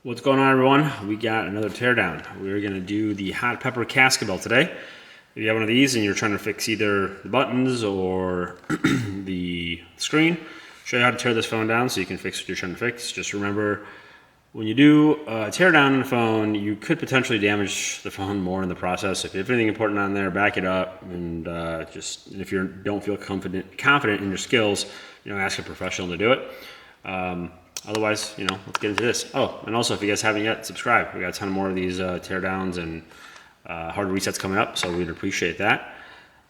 What's going on, everyone? We got another teardown. We're going to do the Hot Pepper Cascabel today. If you have one of these and you're trying to fix either the buttons or the screen, show you how to tear this phone down so you can fix what you're trying to fix. Just remember, when you do a tear down on the phone, you could potentially damage the phone more in the process. If you have anything important on there, back it up, and if you don't feel confident in your skills, ask a professional to do it. Otherwise, let's get into this. Oh, and also, if you guys haven't yet, subscribe. We got a ton more of these teardowns and hard resets coming up, so we'd appreciate that.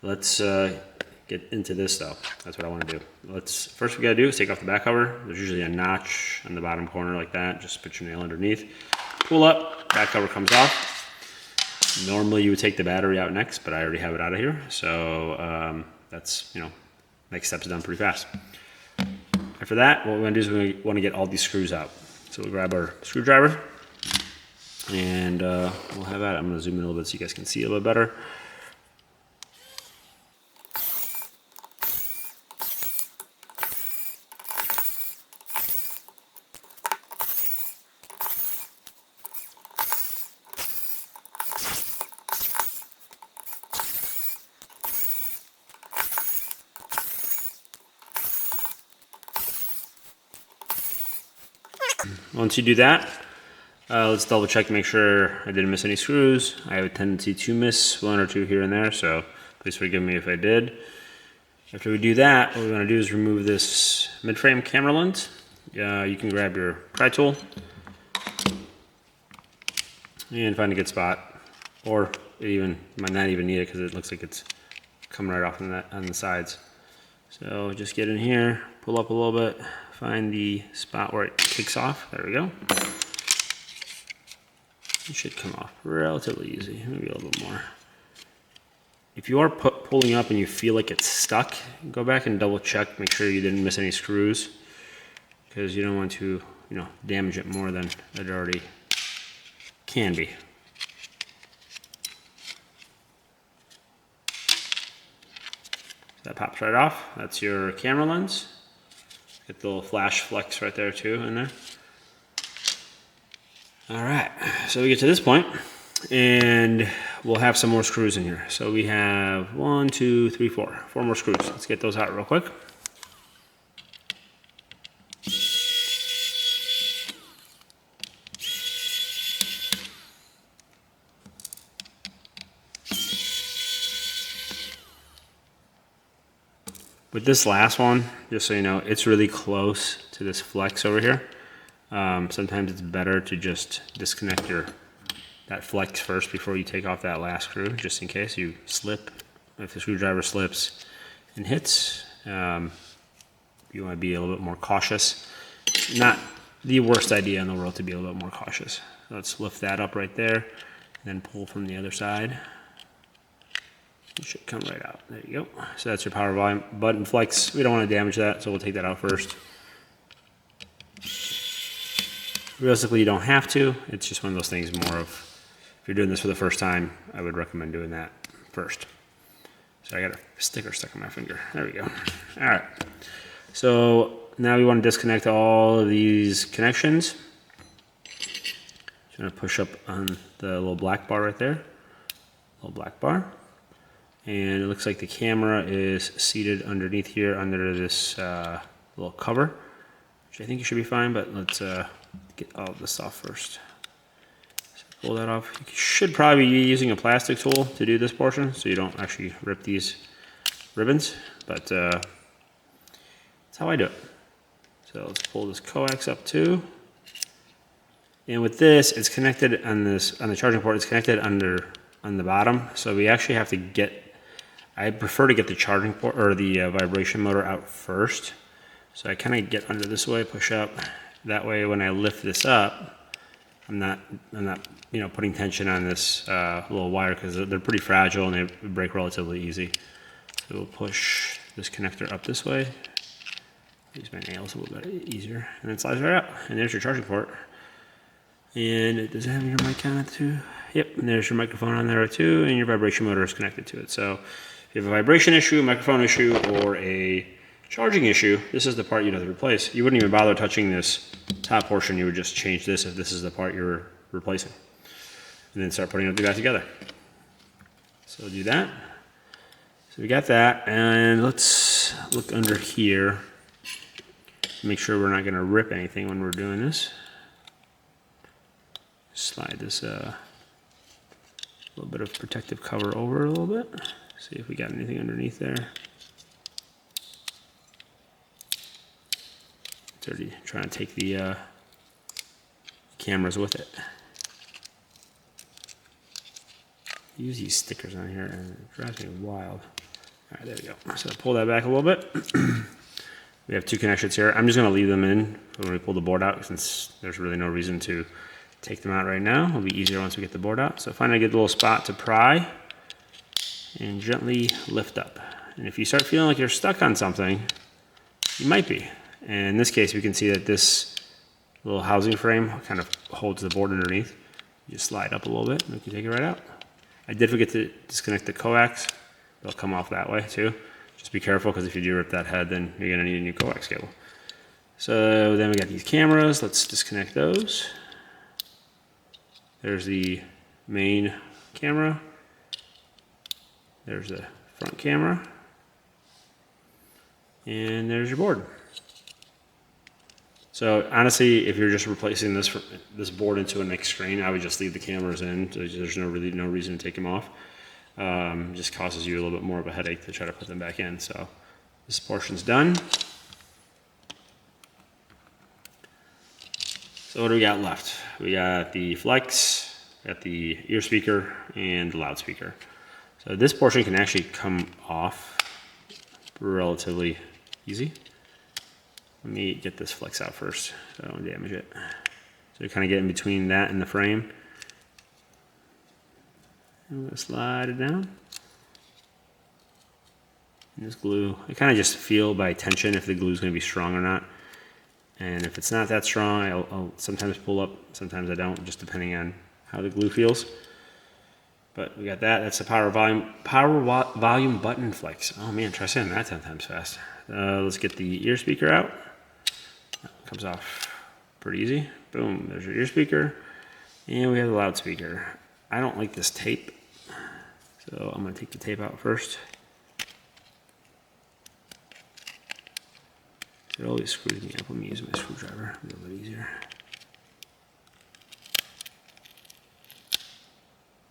Let's get into this, though. That's what I want to do. First we got to do is take off the back cover. There's usually a notch on the bottom corner like that. Just put your nail underneath. Pull up, back cover comes off. Normally you would take the battery out next, but I already have it out of here. So that's, next step's done pretty fast. After that, what we're going to do is we want to get all these screws out. So we'll grab our screwdriver, and we'll have that. I'm going to zoom in a little bit so you guys can see a little bit better. Once you do that, let's double check to make sure I didn't miss any screws. I have a tendency to miss one or two here and there, so please forgive me if I did. After we do that, what we're going to do is remove this mid-frame camera lens. You can grab your pry tool and find a good spot, or you might not even need it because it looks like it's coming right off on the sides. So just get in here, pull up a little bit, find the spot where it kicks off. There we go. It should come off relatively easy, maybe a little bit more. If you are pulling up and you feel like it's stuck, go back and double check, make sure you didn't miss any screws, because you don't want to, damage it more than it already can be. That pops right off. That's your camera lens. Get the little flash flex right there too in there. All right, so we get to this point and we'll have some more screws in here. So we have 1, 2, 3, 4 more screws. Let's get those out real quick. With this last one, just so you know, it's really close to this flex over here. Sometimes it's better to just disconnect that flex first before you take off that last screw, just in case you slip. If the screwdriver slips and hits, you want to be a little bit more cautious. Not the worst idea in the world to be a little bit more cautious. So let's lift that up right there, and then pull from the other side. It should come right out. There you go. So that's your power volume button flex. We don't want to damage that, so we'll take that out first. Realistically, you don't have to. It's just one of those things more of, if you're doing this for the first time, I would recommend doing that first. So I got a sticker stuck on my finger. There we go. All right. So now we want to disconnect all of these connections. Just going to push up on the little black bar right there. Little black bar. And it looks like the camera is seated underneath here under this little cover, which I think it should be fine, but let's get all of this off first. So pull that off. You should probably be using a plastic tool to do this portion so you don't actually rip these ribbons, but that's how I do it. So let's pull this coax up too. And with this, it's connected on the charging port, it's connected on the bottom, so we actually have to I prefer to get the charging port or the vibration motor out first. So I kind of get under this way, push up. That way, when I lift this up, I'm not putting tension on this little wire because they're pretty fragile and they break relatively easy. So we'll push this connector up this way. Use my nails a little bit easier, and then slides right out. And there's your charging port. And does it have your mic on it too? Yep, and there's your microphone on there too, and your vibration motor is connected to it. So if you have a vibration issue, microphone issue, or a charging issue, this is the part you'd have to replace. You wouldn't even bother touching this top portion. You would just change this if this is the part you're replacing. And then start putting it back together. So do that. So we got that, and let's look under here. Make sure we're not going to rip anything when we're doing this. Slide this little bit of protective cover over a little bit. See if we got anything underneath there. It's already trying to take the cameras with it. Use these stickers on here and it drives me wild. Alright, there we go. So pull that back a little bit. We have two connections here. I'm just going to leave them in when we pull the board out, since there's really no reason to take them out right now. It'll be easier once we get the board out. So find a good little spot to pry and gently lift up. And if you start feeling like you're stuck on something, you might be. And in this case, we can see that this little housing frame kind of holds the board underneath. You just slide up a little bit and we can take it right out. I did forget to disconnect the coax. They'll come off that way too. Just be careful, because if you do rip that head, then you're gonna need a new coax cable. So then we got these cameras. Let's disconnect those. There's the main camera. There's the front camera. And there's your board. So honestly, if you're just replacing this board into a next screen, I would just leave the cameras in. So there's really no reason to take them off. Just causes you a little bit more of a headache to try to put them back in. So this portion's done. So what do we got left? We got the flex, got the ear speaker, and the loudspeaker. So this portion can actually come off relatively easy. Let me get this flex out first so I don't damage it. So you kind of get in between that and the frame. I'm going to slide it down. And this glue, I kind of just feel by tension if the glue is going to be strong or not. And if it's not that strong, I'll sometimes pull up, sometimes I don't, just depending on how the glue feels. But we got that. That's the power volume button flex. Oh man, try saying that 10 times fast. Let's get the ear speaker out. Comes off pretty easy. Boom, there's your ear speaker. And we have the loudspeaker. I don't like this tape, so I'm going to take the tape out first. It always screws me up when I use my screwdriver. A little bit easier.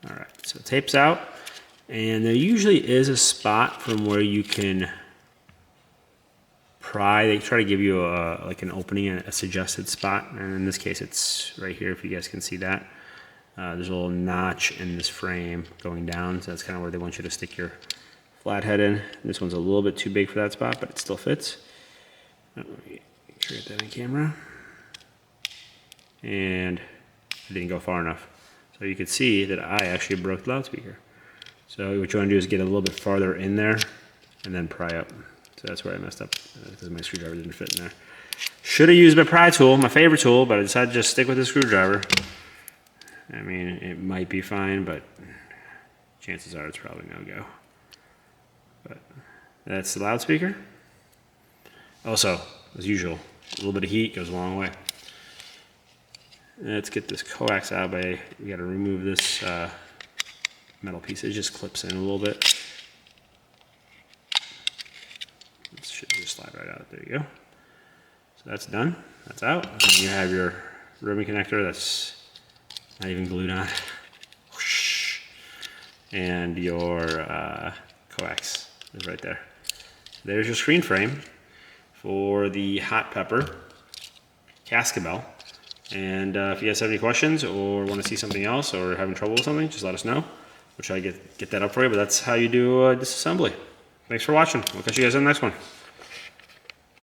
Alright, so tape's out. And there usually is a spot from where you can pry. They try to give you like an opening, a suggested spot, and in this case it's right here, if you guys can see that. There's a little notch in this frame going down, so that's kind of where they want you to stick your flathead in. This one's a little bit too big for that spot, but it still fits. Make sure I get that on camera. And I didn't go far enough. So you can see that I actually broke the loudspeaker. So what you want to do is get a little bit farther in there and then pry up. So that's where I messed up, because my screwdriver didn't fit in there. Should have used my pry tool, my favorite tool, but I decided to just stick with the screwdriver. I mean, it might be fine, but chances are it's probably no go. But that's the loudspeaker. Also, as usual, a little bit of heat goes a long way. Let's get this coax out by, we got to remove this metal piece. It just clips in a little bit. This should just slide right out. There you go. So that's done. That's out. And you have your ribbon connector that's not even glued on. And your coax is right there. There's your screen frame for the Hot Pepper Cascabel. And if you guys have any questions or want to see something else or having trouble with something, just let us know. We'll try to get that up for you, but that's how you do disassembly. Thanks for watching. We'll catch you guys in the next one.